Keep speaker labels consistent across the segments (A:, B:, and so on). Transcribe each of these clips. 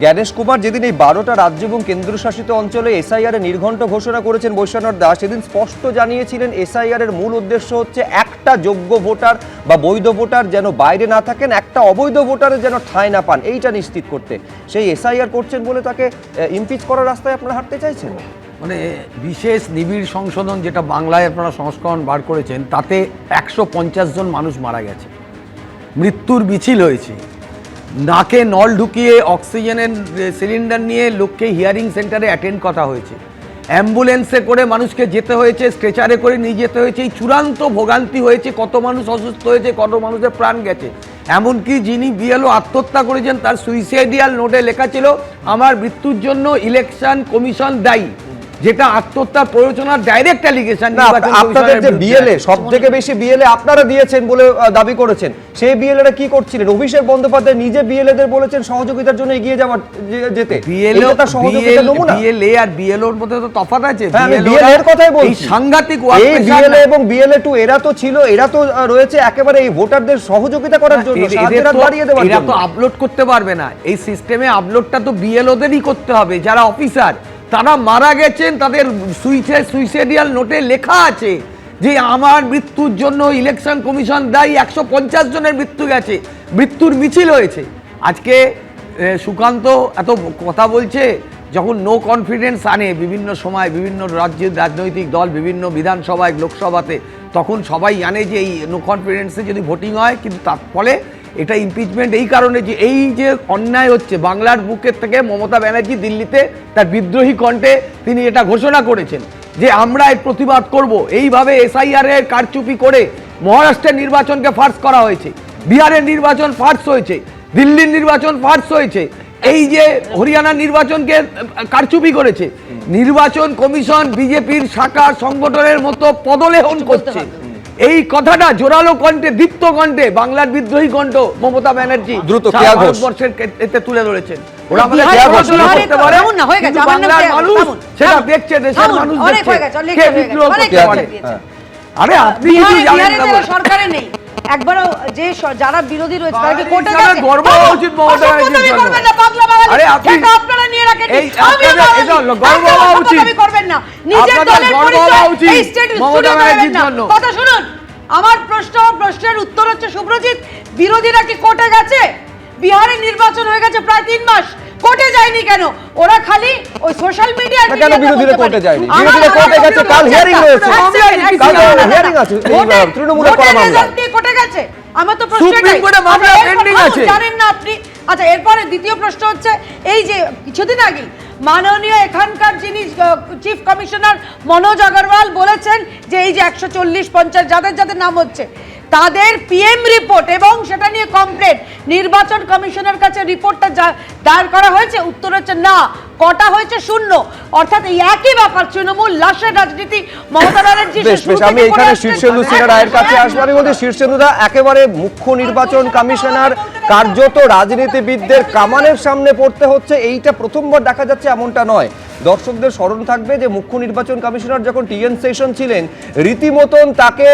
A: জ্ঞানেশ কুমার যেদিন এই 12টা রাজ্য এবং কেন্দ্রশাসিত অঞ্চলে এসআইআর এর নির্ঘণ্ট ঘোষণা করেছেন বৈশ্বনাথ দাস সেদিন স্পষ্ট জানিয়েছিলেন এসআইআর এর মূল উদ্দেশ্য হচ্ছে একটা যোগ্য ভোটার বা বৈধ ভোটার যেন বাইরে না থাকেন, একটা অবৈধ ভোটারের যেন ঠাঁই না পান, এইটা নিশ্চিত করতে। সেই এসআইআর করছেন বলে তাকে ইমপিচ করার রাস্তায় আপনারা হাঁটতে চাইছেন?
B: মানে বিশেষ নিবিড় সংশোধন যেটা বাংলায় আপনারা সংস্করণ বার করেছেন তাতে 150 জন মানুষ মারা গেছে, মৃত্যুর মিছিল হয়েছে, নাকে নল ঢুকিয়ে অক্সিজেনের সিলিন্ডার নিয়ে লোককে হিয়ারিং সেন্টারে অ্যাটেন্ড করা হয়েছে, অ্যাম্বুলেন্সে করে মানুষকে যেতে হয়েছে, স্ট্রেচারে করে নিয়ে যেতে হয়েছে, এই চূড়ান্ত ভোগান্তি হয়েছে, কত মানুষ অসুস্থ হয়েছে, কত মানুষের প্রাণ গেছে। এমনকি যিনি বিএলও আত্মহত্যা করেছেন তার সুইসাইডিয়াল নোটে লেখা ছিল আমার মৃত্যুর জন্য ইলেকশন কমিশন দায়ী, যেটা আত্মহত্যার প্ররোচনার ডাইরেক্ট অ্যালিগেশন।
A: আপনাদের যে বিএলএ সবথেকে বেশি বিএলএ আপনারা দিয়েছেন বলে দাবি করেছেন, সেই বিএলএরা কি করছিলেন? অভিষেক বন্দ্যোপাধ্যায় নিজে বিএলএদের বলেছেন সহযোগিতার জন্য এগিয়ে যাওয়ার যেতে।
B: বিএলএ আর বিএলওর মধ্যে তো তফাৎ আছে।
A: বিএলএ এর কথাই বলছি,
B: সাংঘাতিক
A: বিএলএ এবং বিএলএ টু এরা তো ছিল, এরা তো রয়েছে একেবারে এই ভোটারদের সহযোগিতা করার জন্য,
B: এরা তো আপলোড করতে পারবে না, এই সিস্টেমে আপলোডটা তো বিএলওদেরই করতে হবে যারা অফিসার। তারা মারা গেছেন, তাদের সুইসাইডিয়াল নোটে লেখা আছে যে আমার মৃত্যুর জন্য ইলেকশন কমিশন দায়ী। 150 জনের মৃত্যু গেছে, মৃত্যুর মিছিল হয়েছে। আজকে সুকান্ত এত কথা বলছে, যখন নো কনফিডেন্স আনে বিভিন্ন সময় বিভিন্ন রাজ্যের রাজনৈতিক দল বিভিন্ন বিধানসভায় লোকসভাতে, তখন সবাই জানে যে এই নো কনফিডেন্সে যদি ভোটিং হয়, কিন্তু তার ফলে এটা ইমপিচমেন্ট এই কারণে যে এই যে অন্যায় হচ্ছে বাংলার বুকের থেকে মমতা ব্যানার্জি দিল্লিতে তার বিদ্রোহী কণ্ঠে তিনি এটা ঘোষণা করেছেন যে আমরা এর প্রতিবাদ করব। এইভাবে এসআইআর এর কারচুপি করে মহারাষ্ট্রের নির্বাচনকে ফার্স করা হয়েছে, বিহারের নির্বাচন ফার্স হয়েছে, দিল্লির নির্বাচন ফার্স হয়েছে, এই যে হরিয়ানার নির্বাচনকে কারচুপি করেছে। নির্বাচন কমিশন বিজেপির শাখা সংগঠনের মতো পদলেহন করছে। এই কথাটা জোরালো কণ্ঠে, দীপ্ত কণ্ঠে বাংলার বিদ্রোহী কণ্ঠ মমতা ব্যানার্জি ভারতবর্ষের এতে তুলে ধরেছেন। ওরা আমাদের করতে পারে, কিন্তু বাংলার মানুষ সেটা দেখছে, দেশের মানুষ দেখছে কে বিদ্রোহ করতে পারে। আরে আপনি জানেন না
C: সরকারে নেই একবারও যে যারা বিরোধী রয়েছে তাদেরকে কোর্টে গেছে,
B: গর্ব হওয়া উচিত মমতা ব্যানার্জির জন্য। আরে আপনি
C: আপনারা নিয়ে রাখেন,
B: এই এটা গর্ব হওয়া উচিত,
C: করবেন না নিজের দলের পরিচয় এই স্টেট
B: মমতা ব্যানার্জির জন্য।
C: কথা শুনুন, আমার প্রশ্নের উত্তর হচ্ছে সুব্রজিৎ, বিরোধীরা কি কোর্টে গেছে? বিহারে নির্বাচন হয়ে গেছে প্রায় 3 মাস, কোর্টে যায়নি কেন? ওরা খালি ওই সোশ্যাল মিডিয়ায়
A: কেন বিরোধীরা কোর্টে যায়নি? বিরোধীরা কোর্টে গেছে, কাল হিয়ারিং রয়েছে, কাল হিয়ারিং আছে, তৃণমূলের করা মামলা
C: কোর্টে গেছে। আমার তো প্রশ্নটাই
B: মামলা পেন্ডিং আছে,
C: জানেন না আপনি? আচ্ছা, এরপরে দ্বিতীয় প্রশ্ন হচ্ছে এই যে কিছুদিন আগে মাননীয় এখানকার যিনি চিফ কমিশনার মনোজ আগরওয়াল বলেছেন যে এই যে 140-50 যাদের যাদের নাম হচ্ছে তাদের পিএম রিপোর্ট এবং সেটা নিয়ে কমপ্লেন নির্বাচন কমিশনের কাছে রিপোর্টটা দায়ের করা হয়েছে। উত্তর হচ্ছে না, কটা হয়েছে 0। অর্থাৎ এই একই ব্যাপার, তৃণমূল লাশের রাজনীতি মমতা ব্যানার্জি।
A: আমি এখানে শীর্ষেন্দু সিনহা রায়ের কাছে আসবারই বলতে, শীর্ষেন্দুদা একেবারে মুখ্য নির্বাচন কমিশনার কার্যত রাজনীতিবিদদের কামানের সামনে পড়তে হচ্ছে, এইটা প্রথমবার দেখা যাচ্ছে এমনটা নয়। দর্শকদের স্মরণ থাকবে যে মুখ্য নির্বাচন কমিশনার যখন টিএন সেশন ছিলেন রীতিমতন তাকে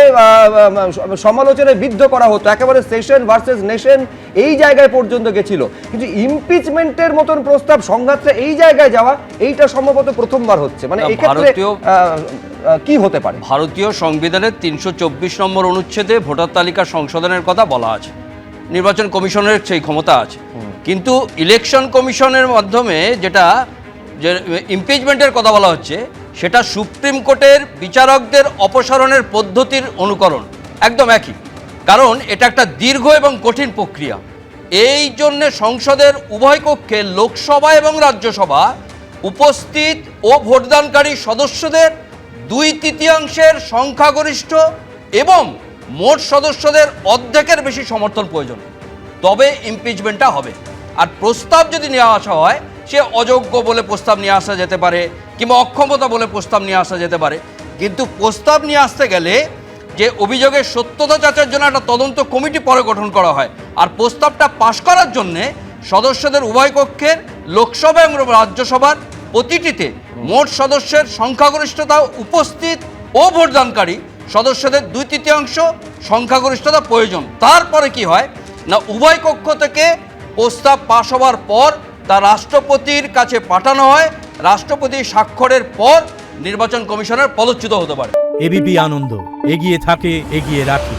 A: সমালোচনায় বিদ্ধ করা হতো, একেবারে সেশন ভার্সেস নেশন এই জায়গায় পর্যন্ত গেছিল। কিন্তু ইমপিচমেন্টের মতন প্রস্তাব সংঘাতটা এই জায়গায় যাওয়া, এইটা সম্ভবত প্রথমবার হচ্ছে। মানে এই ক্ষেত্রে কি হতে পারে?
D: ভারতীয় সংবিধানের 324 নম্বর অনুচ্ছেদে ভোটার তালিকা সংশোধনের কথা বলা আছে, নির্বাচন কমিশনের সেই ক্ষমতা আছে। কিন্তু ইলেকশন কমিশনের মাধ্যমে যেটা যে ইমপিচমেন্টের কথা বলা হচ্ছে সেটা সুপ্রিম কোর্টের বিচারকদের অপসারণের পদ্ধতির অনুকরণ, একদম একই। কারণ এটা একটা দীর্ঘ এবং কঠিন প্রক্রিয়া। এই জন্যে সংসদের উভয় কক্ষে লোকসভা এবং রাজ্যসভা উপস্থিত ও ভোটদানকারী সদস্যদের 2/3 সংখ্যাগরিষ্ঠ এবং মোট সদস্যদের অর্ধেকের বেশি সমর্থন প্রয়োজন, তবে ইমপিচমেন্টটা হবে। আর প্রস্তাব যদি নেওয়া আসা হয়, সে অযোগ্য বলে প্রস্তাব নিয়ে আসা যেতে পারে কিংবা অক্ষমতা বলে প্রস্তাব নিয়ে আসা যেতে পারে। কিন্তু প্রস্তাব নিয়ে আসতে গেলে যে অভিযোগের সত্যতা যাচাইয়ের জন্য একটা তদন্ত কমিটি পরে গঠন করা হয়, আর প্রস্তাবটা পাশ করার জন্যে সদস্যদের উভয় কক্ষের লোকসভা এবং রাজ্যসভার প্রতিটিতে মোট সদস্যের সংখ্যাগরিষ্ঠতা উপস্থিত ও ভোটদানকারী সদস্যদের 2/3 সংখ্যাগরিষ্ঠতা প্রয়োজন। তারপরে কি হয় না, উভয় কক্ষ থেকে প্রস্তাব পাশ হওয়ার পর তা রাষ্ট্রপতির কাছে পাঠানো হয়, রাষ্ট্রপতির স্বাক্ষরের পর নির্বাচন কমিশনার পদচ্যুত হতে পারে।
E: এবিপি আনন্দ, এগিয়ে থাকে, এগিয়ে রাখে।